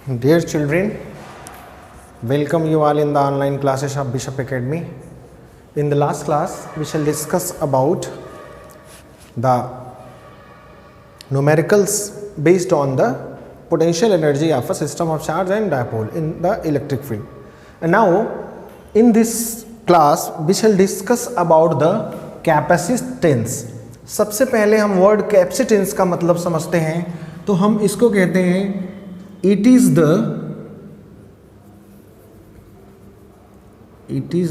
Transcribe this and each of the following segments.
Dear children, welcome you all in the online classes of Bishop Academy. In the last class, we shall discuss about the numericals based on the potential energy of a system of charge and dipole in the electric field. And now, in this class, we shall discuss about the capacitance. सबसे पहले हम word capacitance का मतलब समझते हैं, तो हम इसको कहते हैं it is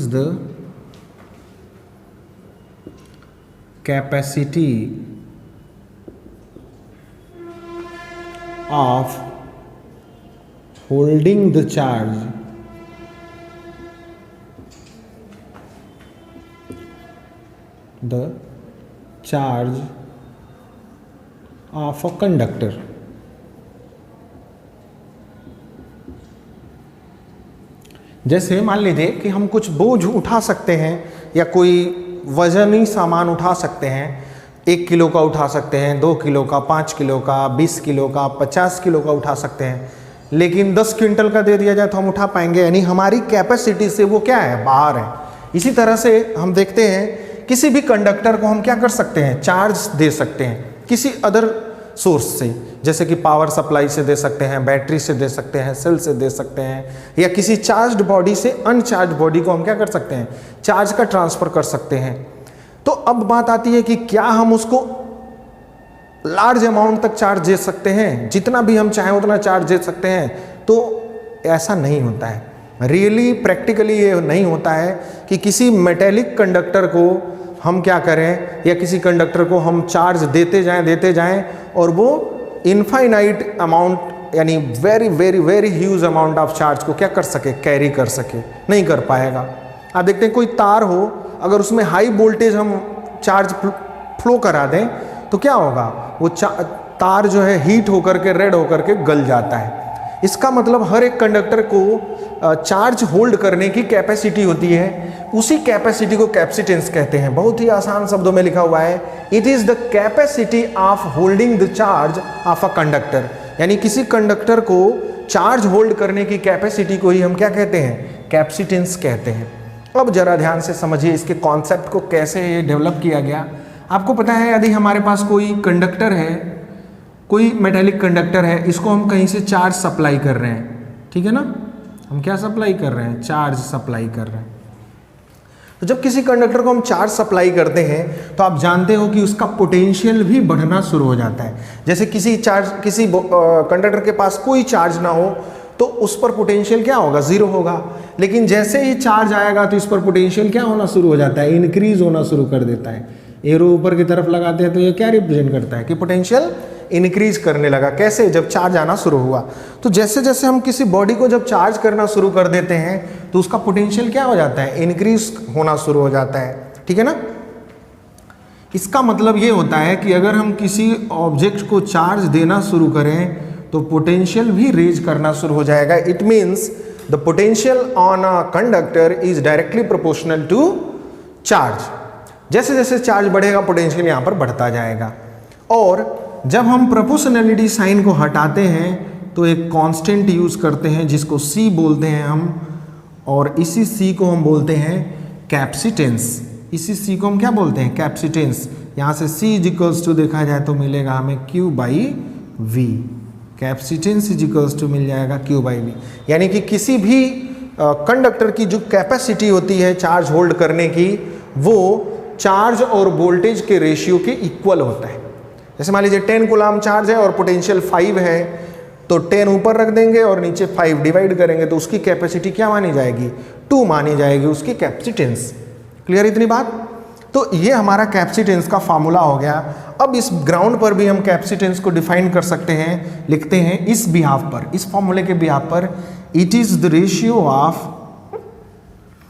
the capacity of holding the charge of a conductor. जैसे मान लीजिए कि हम कुछ बोझ उठा सकते हैं या कोई वजनी सामान उठा सकते हैं, 1 किलो का उठा सकते हैं, 2 किलो का, 5 किलो का, 20 किलो का, 50 किलो का उठा सकते हैं, लेकिन 10 क्विंटल का दे दिया जाए तो हम उठा पाएंगे, यानी हमारी कैपेसिटी से वो क्या है, बाहर है। इसी तरह से हम देखते हैं किसी भी कंडक्टर को हम क्या कर सकते हैं, चार्ज दे सकते हैं किसी अदर सोर्स से, जैसे कि पावर सप्लाई से दे सकते हैं, बैटरी से दे सकते हैं, सेल से दे सकते हैं, या किसी चार्ज्ड बॉडी से अनचार्ज बॉडी को हम क्या कर सकते हैं, चार्ज का ट्रांसफर कर सकते हैं। तो अब बात आती है कि क्या हम उसको लार्ज अमाउंट तक चार्ज दे सकते हैं, जितना भी हम चाहें उतना चार्ज दे सकते हैं? तो ऐसा नहीं होता है। रियली प्रैक्टिकली ये नहीं होता है कि किसी मेटेलिक कंडक्टर को हम क्या करें, या किसी कंडक्टर को हम चार्ज देते जाएं और वो इनफाइनाइट अमाउंट यानी very very very huge amount of charge को क्या कर सके, कैरी कर सके, नहीं कर पाएगा। आप देखते हैं कोई तार हो, अगर उसमें हाई वोल्टेज हम चार्ज फ्लो करा दें तो क्या होगा, वो तार जो है हीट होकर के रेड होकर के गल जाता है। इसका मतलब हर एक कंडक्टर को चार्ज होल्ड करने की कैपेसिटी होती है, उसी कैपेसिटी को कैपेसिटेंस कहते हैं। बहुत ही आसान शब्दों में लिखा हुआ है, it is the capacity of holding the charge of a conductor, यानी किसी कंडक्टर को चार्ज होल्ड करने की कैपेसिटी को ही हम क्या कहते हैं, कैपेसिटेंस कहते हैं। अब जरा ध्यान से समझिए इसके कॉन्सेप्ट को, कैसे ये डेवलप किया गया। आपको पता है, यदि हमारे पास कोई कंडक्टर है, कोई मेटेलिक कंडक्टर है, इसको हम कहीं से चार्ज सप्लाई कर रहे हैं, ठीक है ना, हम क्या सप्लाई कर रहे हैं, चार्ज सप्लाई कर रहे हैं। तो जब किसी कंडक्टर को हम चार्ज सप्लाई करते हैं तो आप जानते हो कि उसका पोटेंशियल भी बढ़ना शुरू हो जाता है। जैसे किसी कंडक्टर के पास कोई चार्ज ना हो तो उस पर पोटेंशियल क्या होगा, 0 होगा, लेकिन जैसे ही चार्ज आएगा तो इस पर पोटेंशियल क्या होना शुरू हो जाता है, इंक्रीज होना शुरू कर देता है। एरो ऊपर की तरफ लगाते हैं तो ये क्या रिप्रेजेंट करता है कि पोटेंशियल इंक्रीज करने लगा। कैसे, जब चार्ज आना शुरू हुआ। तो जैसे जैसे हम किसी बॉडी को जब चार्ज करना शुरू कर देते हैं तो उसका पोटेंशियल क्या हो जाता है, इंक्रीज होना शुरू हो जाता है, ठीक है ना। इसका मतलब ये होता है कि अगर हम किसी ऑब्जेक्ट को चार्ज देना शुरू करें तो पोटेंशियल भी रेज करना शुरू हो जाएगा। It means the potential on a conductor is directly proportional to charge. जैसे जैसे चार्ज बढ़ेगा पोटेंशियल यहाँ पर बढ़ता जाएगा। और जब हम प्रोपोर्शनैलिटी साइन को हटाते हैं तो एक कांस्टेंट यूज करते हैं जिसको C बोलते हैं हम, और इसी C को हम बोलते हैं कैपेसिटेंस। इसी C को हम क्या बोलते हैं, कैपेसिटेंस। यहाँ से C इज इक्वल्स टू देखा जाए तो मिलेगा हमें Q/V। Capacitance is equals to मिल जाएगा Q/V, यानी कि किसी भी कंडक्टर की जो कैपेसिटी होती है चार्ज होल्ड करने की, वो चार्ज और वोल्टेज के रेशियो के इक्वल होता है। जैसे मान लीजिए 10 कूलम चार्ज है और पोटेंशियल 5 है, तो 10 ऊपर रख देंगे और नीचे 5 डिवाइड करेंगे तो उसकी कैपेसिटी क्या मानी जाएगी, 2 मानी जाएगी उसकी कैपेसिटेंस। क्लियर इतनी बात। तो ये हमारा कैपेसिटेंस का फार्मूला हो गया। अब इस ग्राउंड पर भी हम कैपेसिटेंस को डिफाइन कर सकते हैं, लिखते हैं इस बिहाफ पर, इस फॉर्मूले के बिहाफ पर, it is the ratio of,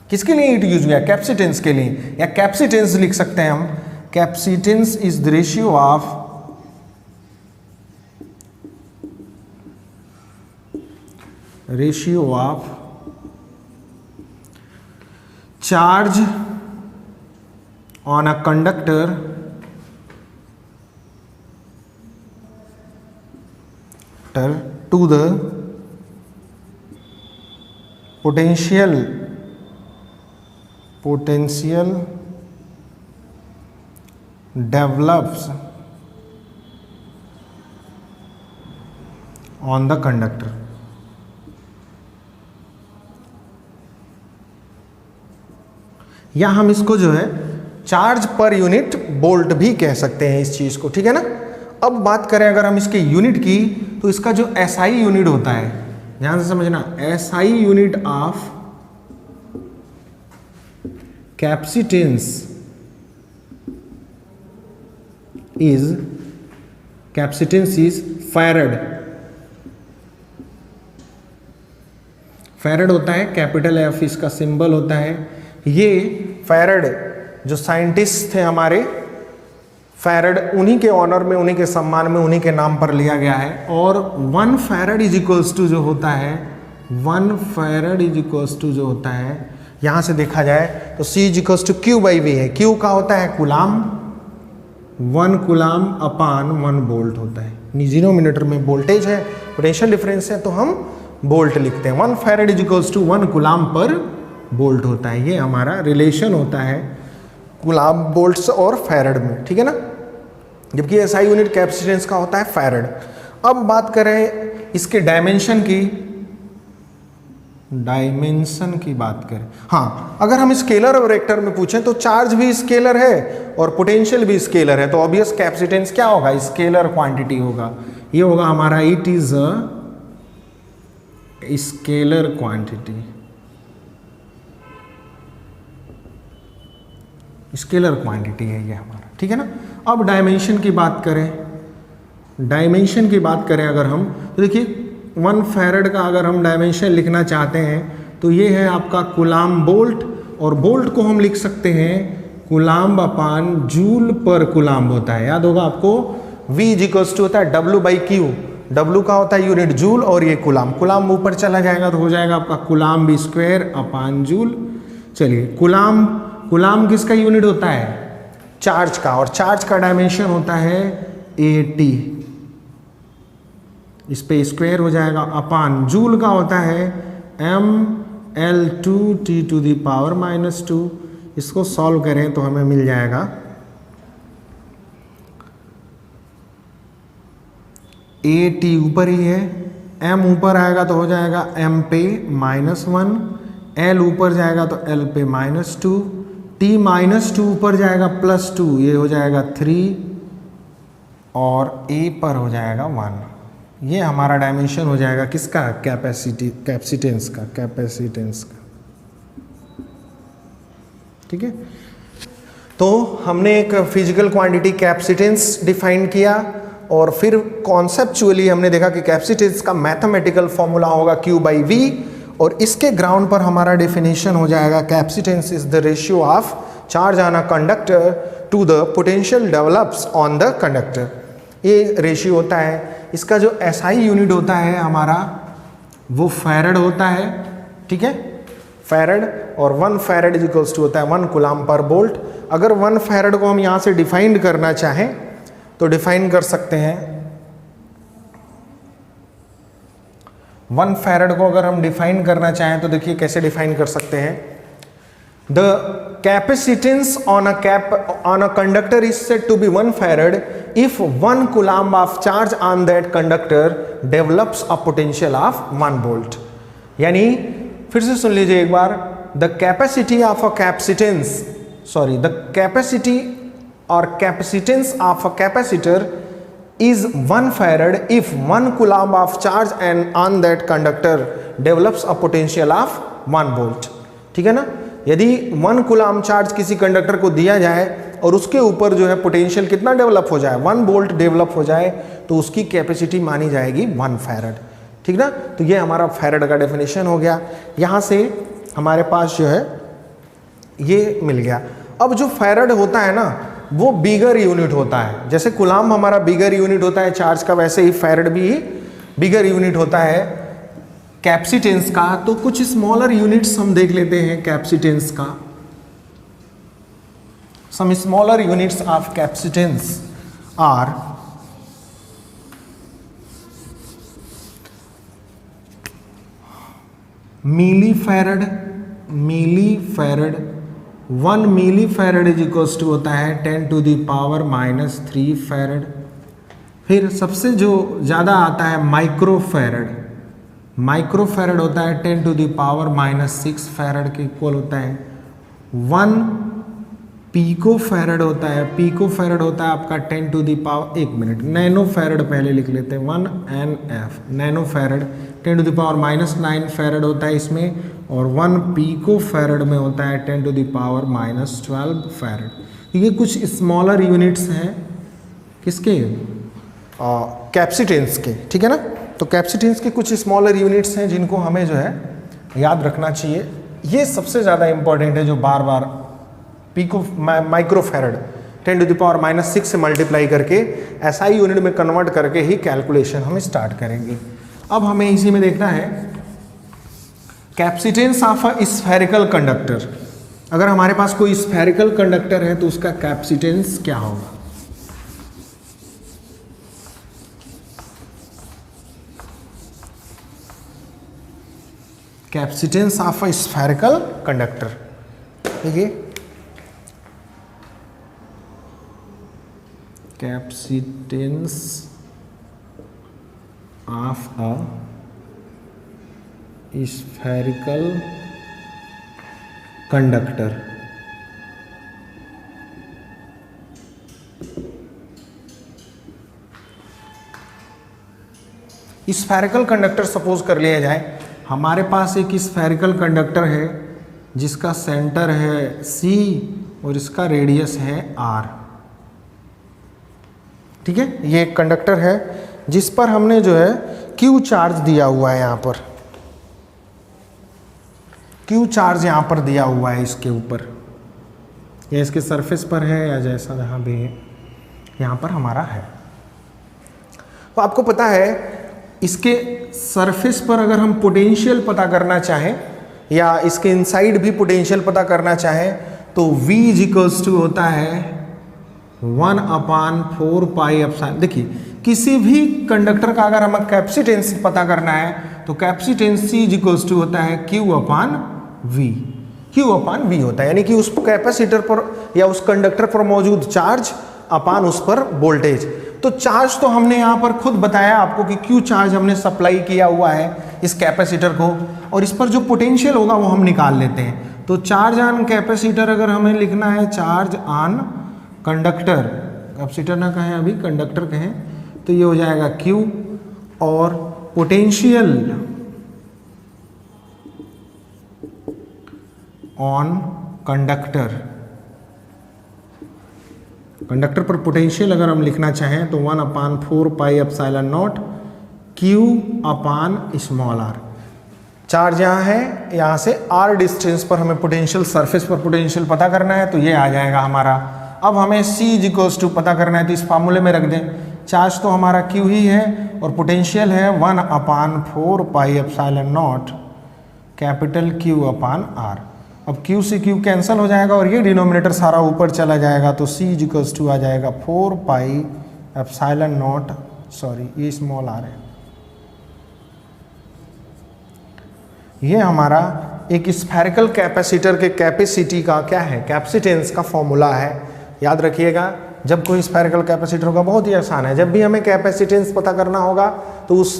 किसके लिए इट यूज हुआ, कैपेसिटेंस के लिए, या कैपेसिटेंस लिख सकते हैं हम, capacitance is the ratio of charge on a conductor to the potential develops on the conductor. या हम इसको जो है चार्ज पर यूनिट बोल्ट भी कह सकते हैं इस चीज को, ठीक है ना। अब बात करें अगर हम इसके यूनिट की, तो इसका जो एसआई यूनिट होता है, ध्यान से समझना, SI unit of capacitance is farad. Farad होता है, कैपिटल एफ इसका सिंबल होता है। ये फैरड जो साइंटिस्ट थे हमारे, फैरड उन्हीं के ऑनर में, उन्हीं के सम्मान में, उन्हीं के नाम पर लिया गया है। और 1 फैरड इज इक्वल्स टू जो होता है, 1 फैरड इज इक्वल्स टू जो होता है, यहां से देखा जाए तो C is equals to Q by V है। Q का होता है कुलाम, 1 कुलाम अपान 1 बोल्ट होता है। डिनोमिनेटर में वोल्टेज है, पोटेंशियल डिफरेंस है, तो हम बोल्ट लिखते हैं। 1 farad is equals to 1 coulomb पर बोल्ट होता है। ये हमारा रिलेशन होता है कुलाम बोल्ट्स और फैरड में, ठीक है ना। जबकि एसआई यूनिट कैपेसिटेंस का होता है फैरड। अब बात करें इसके डायमेंशन की बात करें। हाँ, अगर हम स्केलर और वेक्टर में पूछें तो चार्ज भी स्केलर है और पोटेंशियल भी स्केलर है, तो ऑब्वियस कैपेसिटेंस क्या होगा, स्केलर क्वांटिटी होगा। ये होगा हमारा it is a scalar quantity, scalar quantity है ये हमारा, ठीक है ना। अब डायमेंशन की बात करें अगर हम, तो देखिए 1 फैरड का अगर हम डायमेंशन लिखना चाहते हैं तो ये है आपका कुलाम बोल्ट, और बोल्ट को हम लिख सकते हैं कुलाम अपान जूल पर कुलाम होता है। याद होगा आपको, V इज इक्वल्स टू होता है W बाई Q। W का होता है यूनिट जूल और ये कुलाम ऊपर चला जाएगा तो हो जाएगा आपका कुलाम B स्क्वायर अपान जूल। चलिए, कुलाम किसका यूनिट होता है, चार्ज का, और चार्ज का डायमेंशन होता है AT, इस पे स्क्वायर हो जाएगा अपान जूल का होता है mL2T टू दी पावर -2। इसको सॉल्व करें तो हमें मिल जाएगा AT ऊपर ही है, M ऊपर आएगा तो हो जाएगा M पे -1, L ऊपर जाएगा तो L पे -2, T -2 ऊपर जाएगा +2, ये हो जाएगा 3, और A पर हो जाएगा 1। ये हमारा डायमेंशन हो जाएगा किसका, कैपेसिटेंस का, ठीक है। तो हमने एक फिजिकल क्वांटिटी कैपेसिटेंस डिफाइन किया, और फिर कॉन्सेप्चुअली हमने देखा कि कैपेसिटेंस का मैथमेटिकल फॉर्मूला होगा Q बाई V, और इसके ग्राउंड पर हमारा डेफिनेशन हो जाएगा capacitance is the ratio of charge on a conductor to the potential develops on the conductor. ये रेशियो होता है। इसका जो एसआई यूनिट होता है हमारा, वो फैरड होता है, ठीक है, फैरड। और 1 फैरड इज इक्वल्स टू होता है 1 कुलाम पर बोल्ट। अगर 1 फैरड को हम यहाँ से डिफाइन करना चाहें तो डिफाइन कर सकते हैं। 1 फैरड को अगर हम डिफाइन करना चाहें तो देखिए कैसे डिफाइन कर सकते हैं। The capacitance on a conductor is said to be 1 farad if 1 coulomb of charge on that conductor develops a potential of 1 volt। यानी फिर से सुन लीजिए एक बार, the capacity of a capacitance of a capacitor is 1 farad if 1 coulomb of charge and on that conductor develops a potential of 1 volt। ठीक है ना। यदि 1 coulomb charge किसी कंडक्टर को दिया जाए और उसके ऊपर जो है पोटेंशियल कितना डेवलप हो जाए, 1 वोल्ट डेवलप हो जाए, तो उसकी कैपेसिटी मानी जाएगी 1 फैरड। ठीक ना। तो ये हमारा फैरड का डेफिनेशन हो गया। यहाँ से हमारे पास जो है ये मिल गया। अब जो फैरड होता है ना वो बिगर यूनिट होता है। जैसे कूलाम हमारा बिगर यूनिट होता है चार्ज का, वैसे ही फैरड भी बिगर यूनिट होता है कैपेसिटेंस का। तो कुछ स्मॉलर यूनिट्स हम देख लेते हैं कैपेसिटेंस का। Some smaller units of capacitance are milli farad 1 milli farad is equals to होता है 10⁻³ फैरड। फिर सबसे जो ज़्यादा आता है माइक्रो फैरड होता है 10⁻⁻6 फैरड के इक्वल होता है। 1 पीको फैरड होता है, आपका 1 नैनो फैरड पहले लिख लेते हैं, 1 NF नैनो फैरड 10⁻⁻9 फैरड होता है इसमें, और 1 पीको फैरड में होता है 10⁻12 फैरड। ये कुछ स्मॉलर यूनिट्स हैं किसके, कैपेसिटेंस के, ठीक है ना। तो कैपेसिटेंस के कुछ स्मॉलर यूनिट्स हैं जिनको हमें जो है याद रखना चाहिए। ये सबसे ज़्यादा इंपॉर्टेंट है, जो बार बार पीको माइक्रो फैरड 10⁻⁻6 से मल्टीप्लाई करके SI यूनिट में कन्वर्ट करके ही कैलकुलेशन हम स्टार्ट करेंगे। अब हमें इसी में देखना है capacitance of a spherical conductor. अगर हमारे पास कोई स्फेरिकल कंडक्टर है तो उसका कैपेसिटेंस क्या होगा। Capacitance of a spherical conductor, देखिए capacitance of a spherical conductor, spherical conductor suppose कर लिया जाए, हमारे पास एक स्फेरिकल कंडक्टर है जिसका सेंटर है C और इसका रेडियस है R, ठीक है। ये एक कंडक्टर है जिस पर हमने जो है Q चार्ज दिया हुआ है, यहाँ पर Q चार्ज यहाँ पर दिया हुआ है इसके ऊपर, या इसके सरफेस पर है, या जैसा जहाँ भी है यहाँ पर हमारा है। तो आपको पता है इसके सरफेस पर अगर हम पोटेंशियल पता करना चाहें या इसके इनसाइड भी पोटेंशियल पता करना चाहें तो V इक्वल्स टू होता है 1/4πε। देखिए किसी भी कंडक्टर का अगर हमें कैपेसिटेंस पता करना है तो कैपेसिटेंस C इक्वल्स टू होता है Q/V होता है, यानी कि उस कैपेसिटर पर या उस कंडक्टर पर मौजूद चार्ज अपान उस पर वोल्टेज। तो चार्ज तो हमने यहाँ पर खुद बताया आपको कि Q चार्ज हमने सप्लाई किया हुआ है इस कैपेसिटर को, और इस पर जो पोटेंशियल होगा वो हम निकाल लेते हैं। तो चार्ज ऑन कैपेसिटर अगर हमें लिखना है, चार्ज ऑन कंडक्टर, कैपेसिटर ना कहें अभी कंडक्टर कहें, तो ये हो जाएगा Q, और पोटेंशियल ऑन कंडक्टर, कंडक्टर पर पोटेंशियल अगर हम लिखना चाहें तो 1/4πε0 Q/r। चार्ज यहाँ है, यहाँ से R डिस्टेंस पर हमें पोटेंशियल, सरफेस पर पोटेंशियल पता करना है, तो ये आ जाएगा हमारा। अब हमें C इक्वल्स टू पता करना है तो इस फार्मूले में रख दें, चार्ज तो हमारा Q ही है और पोटेंशियल है 1/4πε0 कैपिटल Q/r। अब Q से Q कैंसिल हो जाएगा और ये डिनोमिनेटर सारा ऊपर चला जाएगा, तो C इक्वल्स टू आ जाएगा 4πε0, सॉरी ये स्मॉल r है। ये हमारा एक स्फेरिकल कैपेसिटर के कैपेसिटी का क्या है, कैपेसिटेंस का फॉर्मूला है। याद रखिएगा, जब कोई स्फेरिकल कैपेसिटर होगा बहुत ही आसान है, जब भी हमें कैपेसिटेंस पता करना होगा तो उस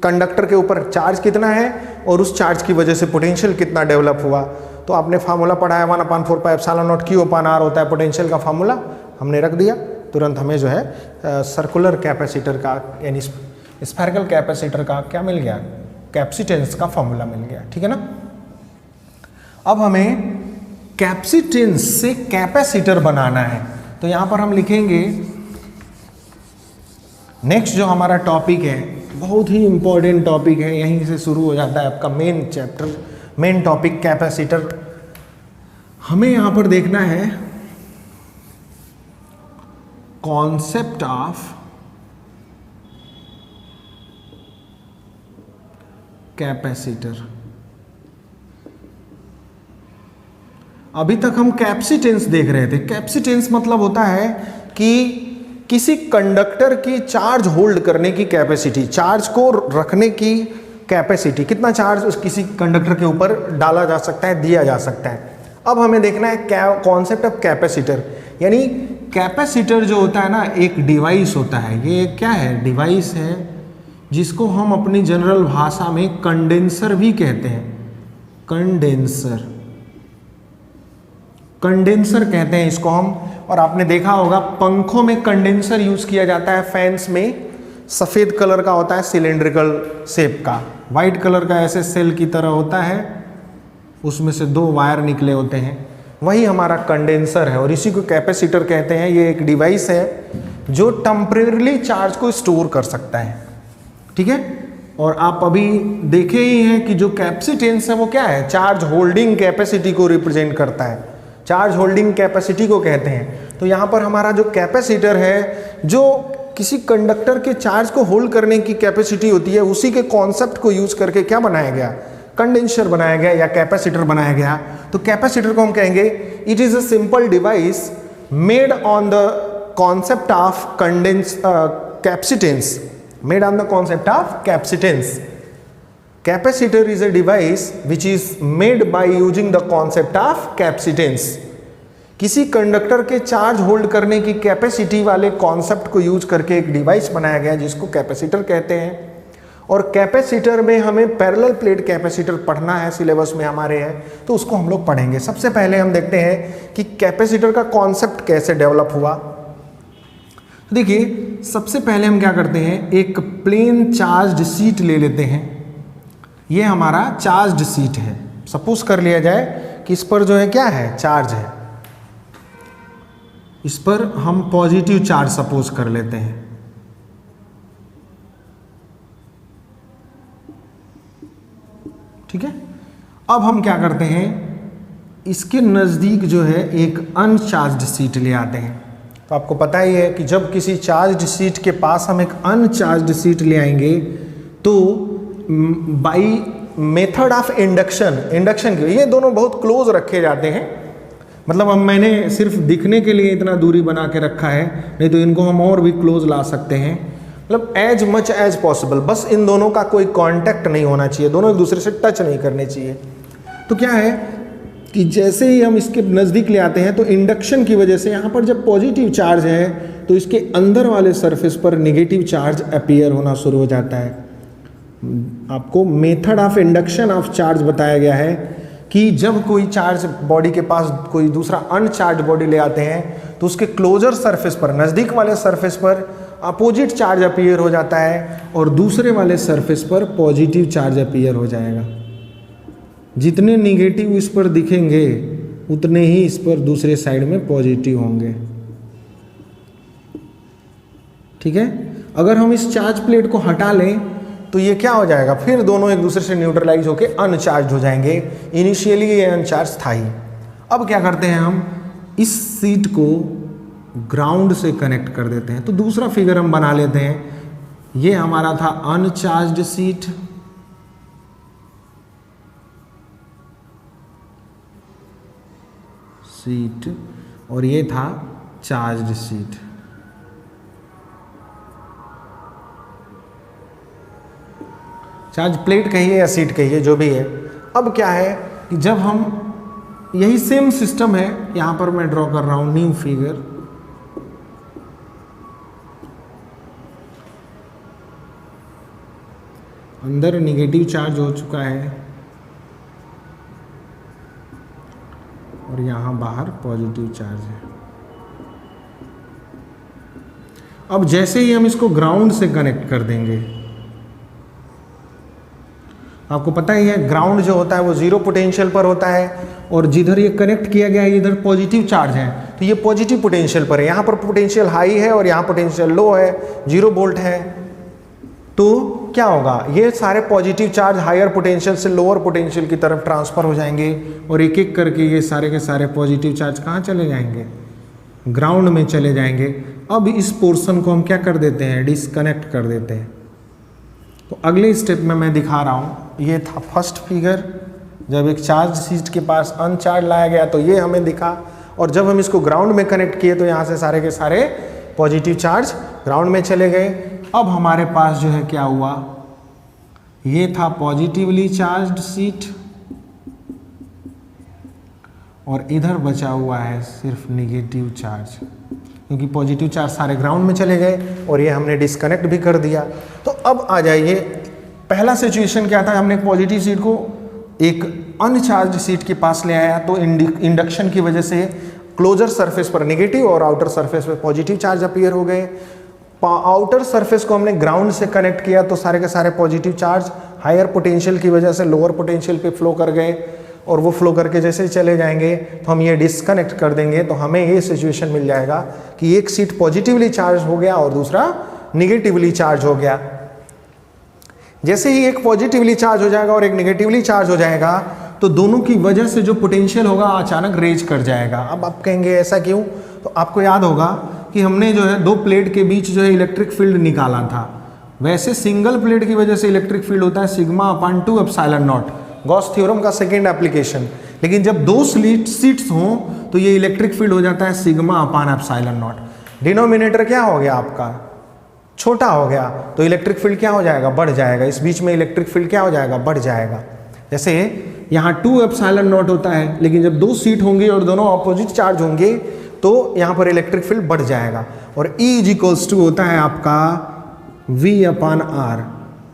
कंडक्टर के ऊपर चार्ज कितना है और उस चार्ज की वजह से पोटेंशियल कितना डेवलप हुआ। तो आपने फार्मूला पढ़ा है 1/4πε0 Q/r होता है पोटेंशियल का फार्मूला, हमने रख दिया, तुरंत हमें जो है सर्कुलर कैपेसिटर का यानी स्फेरिकल कैपेसिटर का क्या मिल गया, कैपेसिटेंस का फॉर्मूला मिल गया, ठीक है ना। अब हमें कैपेसिटेंस से कैपेसिटर बनाना है, तो यहां पर हम लिखेंगे नेक्स्ट जो हमारा टॉपिक है, बहुत ही इंपॉर्टेंट टॉपिक है, यहीं से शुरू हो जाता है आपका main chapter, main topic capacitor. हमें यहां पर देखना है कॉन्सेप्ट ऑफ कैपेसिटर। अभी तक हम कैपेसिटेंस देख रहे थे। कैपेसिटेंस मतलब होता है कि किसी कंडक्टर की चार्ज होल्ड करने की कैपेसिटी, चार्ज को रखने की कैपेसिटी, कितना चार्ज उस किसी कंडक्टर के ऊपर डाला जा सकता है, दिया जा सकता है। अब हमें देखना है क्या कॉन्सेप्ट ऑफ कैपेसिटर, यानी कैपेसिटर जो होता है ना एक डिवाइस होता है। ये क्या है? डिवाइस है जिसको हम अपनी जनरल भाषा में कंडेंसर भी कहते हैं। कंडेंसर, कंडेंसर कहते हैं इसको हम। और आपने देखा होगा पंखों में कंडेंसर यूज किया जाता है, फैंस में सफ़ेद कलर का होता है, सिलेंड्रिकल शेप का, वाइट कलर का ऐसे सेल की तरह होता है, उसमें से 2 वायर निकले होते हैं, वही हमारा कंडेंसर है और इसी को कैपेसिटर कहते हैं। ये एक डिवाइस है जो टेम्परेरीली चार्ज को स्टोर कर सकता है, ठीक है। और आप अभी देखे ही हैं कि जो कैपेसिटेंस है वो क्या है? चार्ज होल्डिंग कैपेसिटी को रिप्रेजेंट करता है, चार्ज होल्डिंग कैपेसिटी को कहते हैं। तो यहाँ पर हमारा जो कैपेसिटर है, जो किसी कंडक्टर के चार्ज को होल्ड करने की कैपेसिटी होती है, उसी के कॉन्सेप्ट को यूज करके क्या बनाया गया? कंडेंसर बनाया गया या कैपेसिटर बनाया गया। तो कैपेसिटर को हम कहेंगे it is a simple device made on the concept of capacitance, made on the concept of capacitance. Capacitor is a device which is made by using the concept of capacitance. किसी conductor के charge hold करने की capacity वाले concept को use करके एक device बनाया गया जिसको कैपेसिटर कहते हैं। और कैपेसिटर में हमें पैरेलल प्लेट कैपेसिटर पढ़ना है, सिलेबस में हमारे है, तो उसको हम लोग पढ़ेंगे। सबसे पहले हम देखते हैं कि कैपेसिटर का कॉन्सेप्ट कैसे डेवलप हुआ। देखिए, सबसे पहले हम क्या करते हैं, एक प्लेन चार्ज्ड शीट ले लेते हैं। ये हमारा चार्ज्ड शीट है। सपोज कर लिया जाए कि इस पर जो है क्या है? चार्ज है। इस पर हम पॉजिटिव चार्ज सपोज कर लेते हैं। ठीक है। अब हम क्या करते हैं, इसके नज़दीक जो है एक अनचार्ज्ड शीट ले आते हैं। तो आपको पता ही है कि जब किसी चार्ज्ड शीट के पास हम एक अनचार्ज्ड शीट ले आएंगे तो by method of induction, induction के ये दोनों बहुत क्लोज रखे जाते हैं। मतलब अब मैंने सिर्फ दिखने के लिए इतना दूरी बना के रखा है, नहीं तो इनको हम और भी क्लोज ला सकते हैं। मतलब एज मच एज पॉसिबल, बस इन दोनों का कोई कांटेक्ट नहीं होना चाहिए, दोनों एक दूसरे से टच नहीं करने चाहिए। तो क्या है कि जैसे ही हम इसके नज़दीक ले आते हैं तो इंडक्शन की वजह से यहाँ पर जब पॉजिटिव चार्ज है तो इसके अंदर वाले सरफेस पर नेगेटिव चार्ज अपीयर होना शुरू हो जाता है। आपको method of induction of charge बताया गया है कि जब कोई चार्ज बॉडी के पास कोई दूसरा अनचार्ज बॉडी ले आते हैं तो उसके क्लोजर सरफेस पर, नज़दीक वाले सरफेस पर अपोजिट चार्ज अपीयर हो जाता है और दूसरे वाले सरफेस पर पॉजिटिव चार्ज अपीयर हो जाएगा। जितने निगेटिव इस पर दिखेंगे उतने ही इस पर दूसरे साइड में पॉजिटिव होंगे। ठीक है। अगर हम इस चार्ज प्लेट को हटा लें तो ये क्या हो जाएगा, फिर दोनों एक दूसरे से न्यूट्रलाइज होकर अनचार्ज हो जाएंगे। इनिशियली ये अनचार्ज था ही। अब क्या करते हैं, हम इस शीट को ग्राउंड से कनेक्ट कर देते हैं। तो दूसरा फिगर हम बना लेते हैं। ये हमारा था अनचार्ज्ड शीट, और ये था चार्ज्ड शीट। चार्ज प्लेट कहिए या सीट कहिए, जो भी है। अब क्या है कि जब हम यही सेम सिस्टम है, यहां पर मैं ड्रॉ कर रहा हूं न्यू फिगर। अंदर नेगेटिव चार्ज हो चुका है और यहां बाहर पॉजिटिव चार्ज है। अब जैसे ही हम इसको ग्राउंड से कनेक्ट कर देंगे, आपको पता ही है ग्राउंड जो होता है वो जीरो पोटेंशियल पर होता है और जिधर ये कनेक्ट किया गया है इधर पॉजिटिव चार्ज है, तो ये पॉजिटिव पोटेंशियल पर है। यहाँ पर पोटेंशियल हाई है और यहाँ पोटेंशियल लो है, 0 वोल्ट है। तो क्या होगा, ये सारे पॉजिटिव चार्ज हायर पोटेंशियल से लोअर पोटेंशियल की तरफ ट्रांसफर हो जाएंगे और एक एक करके ये सारे के सारे पॉजिटिव चार्ज कहाँ चले जाएंगे, ग्राउंड में चले जाएंगे। अब इस पोर्शन को हम क्या कर देते हैं, डिस्कनेक्ट कर देते हैं। तो अगले स्टेप में मैं दिखा रहा हूँ, ये था फर्स्ट फिगर, जब एक चार्ज शीट के पास अनचार्ज लाया गया तो ये हमें दिखा, और जब हम इसको ग्राउंड में कनेक्ट किए तो यहाँ से सारे के सारे पॉजिटिव चार्ज ग्राउंड में चले गए। अब हमारे पास जो है क्या हुआ, ये था पॉजिटिवली चार्ज्ड सीट और इधर बचा हुआ है सिर्फ निगेटिव चार्ज, क्योंकि पॉजिटिव चार्ज सारे ग्राउंड में चले गए और ये हमने डिस्कनेक्ट भी कर दिया। तो अब आ जाइए, पहला सिचुएशन क्या था, हमने पॉजिटिव सीट को एक अनचार्ज सीट के पास ले आया, तो इंडक्शन की वजह से क्लोजर सरफेस पर नेगेटिव और आउटर सरफेस पर पॉजिटिव चार्ज अपीयर हो गए। आउटर सरफेस को हमने ग्राउंड से कनेक्ट किया तो सारे के सारे पॉजिटिव चार्ज हायर पोटेंशियल की वजह से लोअर पोटेंशियल पे फ्लो कर गए, और वो फ्लो करके जैसे चले जाएंगे तो हम ये डिस्कनेक्ट कर देंगे, तो हमें ये सिचुएशन मिल जाएगा कि एक सीट पॉजिटिवली चार्ज हो गया और दूसरा निगेटिवली चार्ज हो गया। जैसे ही एक पॉजिटिवली चार्ज हो जाएगा और एक निगेटिवली चार्ज हो जाएगा तो दोनों की वजह से जो पोटेंशियल होगा अचानक रेज कर जाएगा। अब आप कहेंगे ऐसा क्यों, तो आपको याद होगा कि हमने जो है दो प्लेट के बीच जो है इलेक्ट्रिक फील्ड निकाला था। वैसे सिंगल प्लेट की वजह से इलेक्ट्रिक फील्ड होता है sigma upon 2 epsilon not, Gauss theorem का सेकेंड एप्लीकेशन। लेकिन जब दो सीट्स हों तो ये इलेक्ट्रिक फील्ड हो जाता है sigma upon epsilon not. Denominator क्या हो गया आपका, छोटा हो गया, तो इलेक्ट्रिक फील्ड क्या हो जाएगा, बढ़ जाएगा। इस बीच में इलेक्ट्रिक फील्ड क्या हो जाएगा, बढ़ जाएगा। जैसे यहाँ 2 एप्सिलॉन नॉट होता है, लेकिन जब दो सीट होंगे और दोनों ऑपोजिट चार्ज होंगे तो यहाँ पर इलेक्ट्रिक फील्ड बढ़ जाएगा। और E इज इक्वल्स टू होता है आपका V अपान R।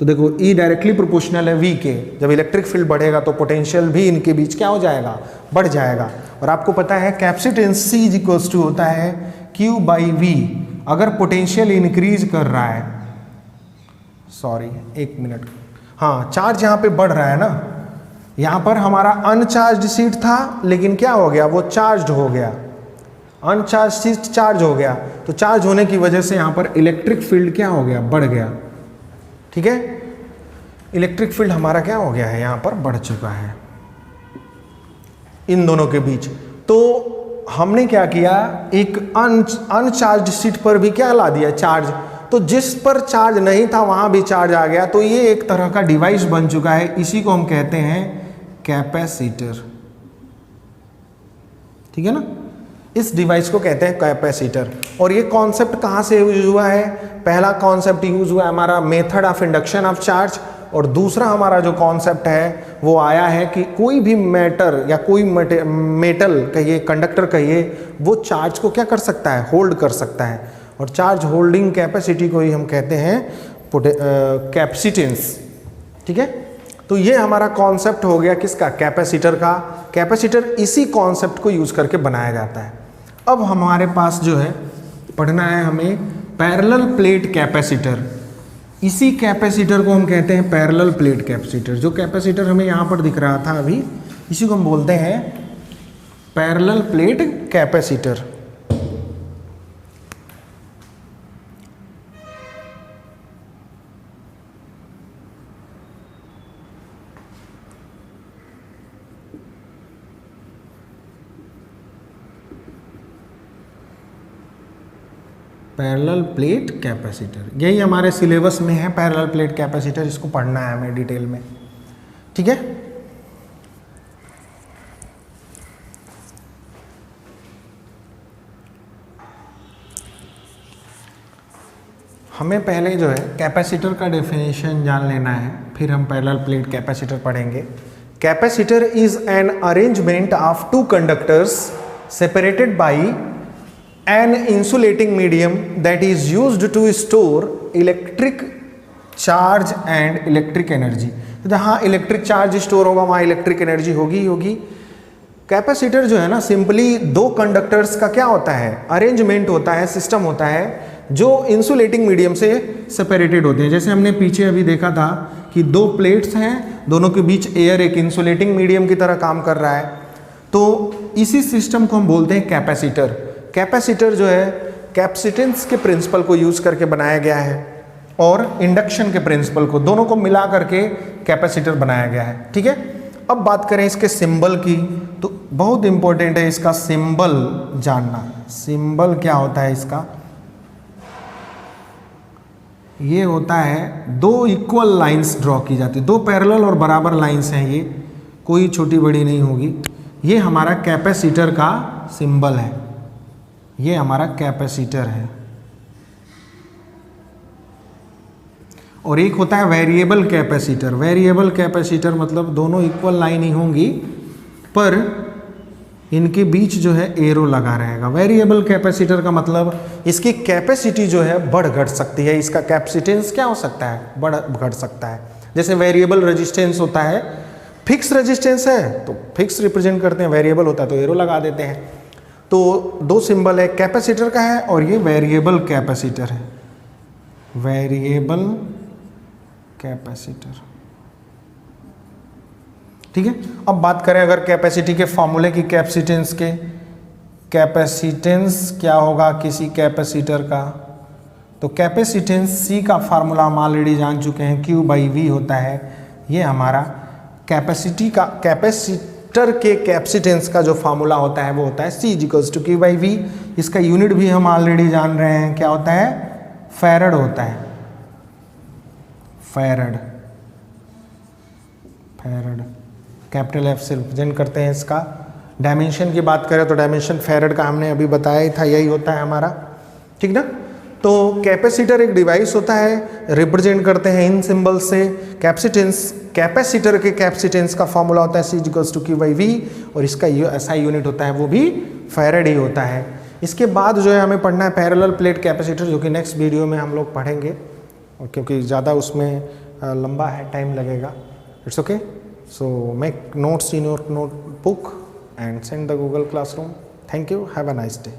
तो देखो E डायरेक्टली प्रोपोर्शनल है V के, जब इलेक्ट्रिक फील्ड बढ़ेगा तो पोटेंशियल भी इनके बीच क्या हो जाएगा, बढ़ जाएगा। और आपको पता है capacitance C is equals to होता है Q बाई V। अगर पोटेंशियल इंक्रीज कर रहा है, सॉरी एक मिनट, हाँ चार्ज यहाँ पे बढ़ रहा है ना, यहाँ पर हमारा अनचार्ज सीट था लेकिन क्या हो गया, वो चार्ज हो गया, अनचार्ज सीट चार्ज हो गया, तो चार्ज होने की वजह से यहाँ पर इलेक्ट्रिक फील्ड क्या हो गया, बढ़ गया। ठीक है, इलेक्ट्रिक फील्ड हमारा क्या हो गया है, यहाँ पर बढ़ चुका है इन दोनों के बीच। तो हमने क्या किया, एक अनचार्ज सीट पर भी क्या ला दिया, चार्ज। तो जिस पर चार्ज नहीं था वहां भी चार्ज आ गया, तो ये एक तरह का डिवाइस बन चुका है। इसी को हम कहते हैं कैपेसिटर। ठीक है ना, इस डिवाइस को कहते हैं कैपेसिटर। और ये कॉन्सेप्ट कहाँ से यूज हुआ है, पहला कॉन्सेप्ट यूज हुआ है हमारा method of induction of charge, और दूसरा हमारा जो कॉन्सेप्ट है वो आया है कि कोई भी मैटर या कोई मेटल कहिए, कंडक्टर कहिए, वो चार्ज को क्या कर सकता है, होल्ड कर सकता है। और चार्ज होल्डिंग कैपेसिटी को ही हम कहते हैं कैपेसिटेंस। ठीक है, तो ये हमारा कॉन्सेप्ट हो गया किसका, कैपेसिटर का। कैपेसिटर इसी कॉन्सेप्ट को यूज करके बनाया जाता है। अब हमारे पास जो है पढ़ना है हमें पैरेलल प्लेट कैपेसिटर। इसी कैपेसिटर को हम कहते हैं पैरेलल प्लेट कैपेसिटर। जो कैपेसिटर हमें यहाँ पर दिख रहा था अभी, इसी को हम बोलते हैं parallel plate capacitor. Parallel plate capacitor, यही हमारे सिलेबस में है पैरेलल प्लेट कैपेसिटर, इसको पढ़ना है हमें डिटेल में। ठीक है, हमें पहले जो है कैपेसिटर का डेफिनेशन जान लेना है, फिर हम पैरेलल प्लेट कैपेसिटर पढ़ेंगे। Capacitor is an arrangement of two conductors separated by an insulating medium that is used to store electric charge and electric energy। तो जहाँ इलेक्ट्रिक चार्ज स्टोर होगा वहाँ इलेक्ट्रिक एनर्जी होगी। कैपेसिटर जो है ना, simply दो कंडक्टर्स का क्या होता है, अरेंजमेंट होता है, सिस्टम होता है जो इंसुलेटिंग मीडियम से सेपरेटेड होते हैं। जैसे हमने पीछे अभी देखा था कि दो प्लेट्स हैं, दोनों के बीच एयर एक इंसुलेटिंग मीडियम की तरह काम कर रहा है, तो इसी सिस्टम को हम बोलते हैं कैपेसिटर। कैपेसिटर जो है कैपेसिटेंस के प्रिंसिपल को यूज करके बनाया गया है और इंडक्शन के प्रिंसिपल को, दोनों को मिला करके कैपेसिटर बनाया गया है। ठीक है, अब बात करें इसके सिंबल की, तो बहुत इंपॉर्टेंट है इसका सिंबल जानना। सिंबल क्या होता है इसका, ये होता है दो इक्वल लाइंस ड्रॉ की जाती है, दो पैरेलल और बराबर लाइंस हैं, ये कोई छोटी बड़ी नहीं होगी। ये हमारा कैपेसिटर का सिंबल है, ये हमारा कैपेसिटर है। और एक होता है वेरिएबल कैपेसिटर। वेरिएबल कैपेसिटर मतलब दोनों इक्वल लाइन ही होंगी पर इनके बीच जो है एरो लगा रहेगा। वेरिएबल कैपेसिटर का मतलब इसकी कैपेसिटी जो है बढ़ घट सकती है, इसका कैपेसिटेंस क्या हो सकता है, बढ़ घट सकता है। जैसे वेरिएबल रेजिस्टेंस होता है, फिक्स रेजिस्टेंस है तो फिक्स रिप्रेजेंट करते हैं, वेरिएबल होता है तो एरो लगा देते हैं। तो दो सिंबल है, कैपेसिटर का है और ये वेरिएबल कैपेसिटर है, वेरिएबल कैपेसिटर। ठीक है, अब बात करें अगर कैपेसिटी के फॉर्मूले की, कैपेसिटेंस के, कैपेसिटेंस क्या होगा किसी कैपेसिटर का, तो कैपेसिटेंस सी का फार्मूला हम ऑलरेडी जान चुके हैं, Q बाई वी होता है। ये हमारा कैपेसिटी का, कैपेसिटर के कैपेसिटेंस का जो फार्मूला होता है वो होता है C equals to Q by V. इसका यूनिट भी हम ऑलरेडी जान रहे हैं, क्या होता है, फैरड होता है, फैरड, फैरड कैपिटल F से रिप्रेजेंट करते हैं इसका। डायमेंशन की बात करें तो डायमेंशन फैरड का हमने अभी बताया ही था, यही होता है हमारा, ठीक ना। तो कैपेसिटर एक डिवाइस होता है, रिप्रेजेंट करते हैं इन सिंबल से। कैपेसिटेंस, कैपेसिटर के कैपेसिटेंस का फॉर्मूला होता है C equals to Q by V और इसका ऐसा यूनिट होता है वो भी फैरड ही होता है। इसके बाद जो है हमें पढ़ना है पैरेलल प्लेट कैपेसिटर, जो कि नेक्स्ट वीडियो में हम लोग पढ़ेंगे, और क्योंकि ज़्यादा उसमें लंबा है, टाइम लगेगा। It's okay, so make notes in your notebook and send the Google Classroom. Thank you, have a nice day.